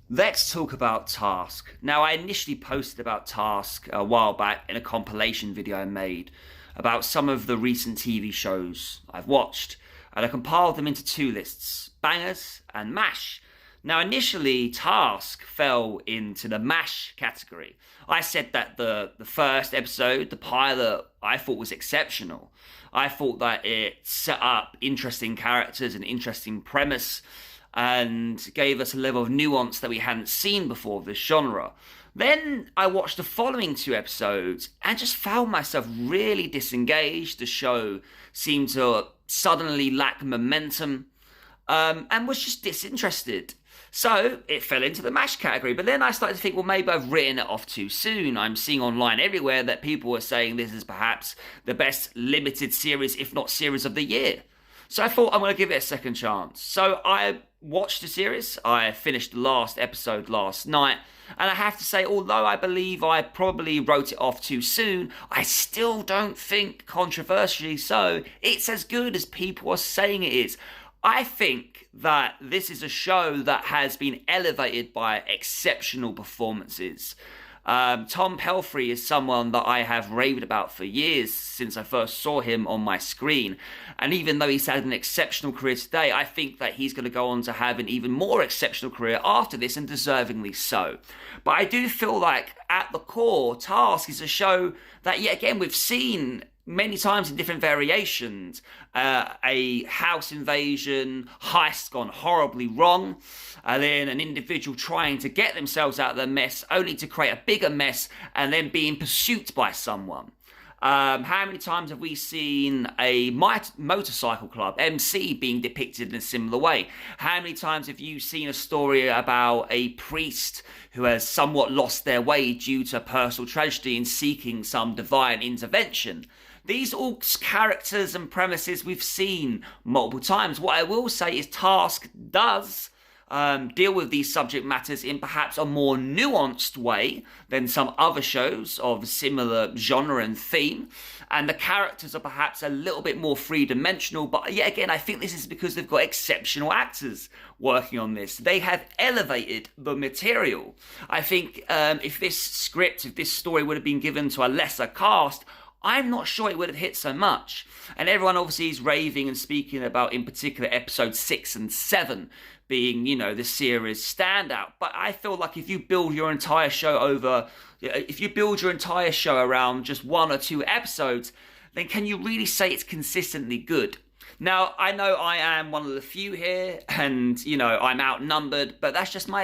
Let's talk about Task. Now, I initially posted about Task a while back in a compilation video I made about some of the recent TV shows I've watched, and I compiled them into two lists, Bangers and MASH. Now, initially, Task fell into the MASH category. I said that the first episode, the pilot, I thought was exceptional. I thought that it set up interesting characters, an interesting premise, and gave us a level of nuance that we hadn't seen before of this genre. Then I watched the following two episodes and just found myself really disengaged. The show seemed to suddenly lack momentum, and was just disinterested. So it fell into the MASH category. But then I started to think, well, maybe I've written it off too soon. I'm seeing online everywhere that people are saying this is perhaps the best limited series, if not series of the year. So I thought I'm going to give it a second chance. So I watched the series. I finished the last episode last night. And I have to say, although I believe I probably wrote it off too soon, I still don't think, controversially so, it's as good as people are saying it is. I think that this is a show that has been elevated by exceptional performances. Tom Pelphrey is someone that I have raved about for years since I first saw him on my screen. And even though he's had an exceptional career today, I think that he's going to go on to have an even more exceptional career after this, and deservingly so. But I do feel like at the core, Task is a show that, yet again, we've seen many times in different variations. A house invasion, heist gone horribly wrong, and then an individual trying to get themselves out of the mess only to create a bigger mess and then being pursued by someone. How many times have we seen a motorcycle club, MC, being depicted in a similar way? How many times have you seen a story about a priest who has somewhat lost their way due to personal tragedy and seeking some divine intervention? These are all characters and premises we've seen multiple times. What I will say is Task does deal with these subject matters in perhaps a more nuanced way than some other shows of similar genre and theme. And the characters are perhaps a little bit more three-dimensional, but yet again, I think this is because they've got exceptional actors working on this. They have elevated the material. I think if this story would have been given to a lesser cast, I'm not sure it would have hit so much. And everyone obviously is raving and speaking about, in particular, episodes 6 and 7 being, the series standout. But I feel like if you build your entire show around just one or two episodes, then can you really say it's consistently good? Now, I know I am one of the few here, and, I'm outnumbered, but that's just my opinion.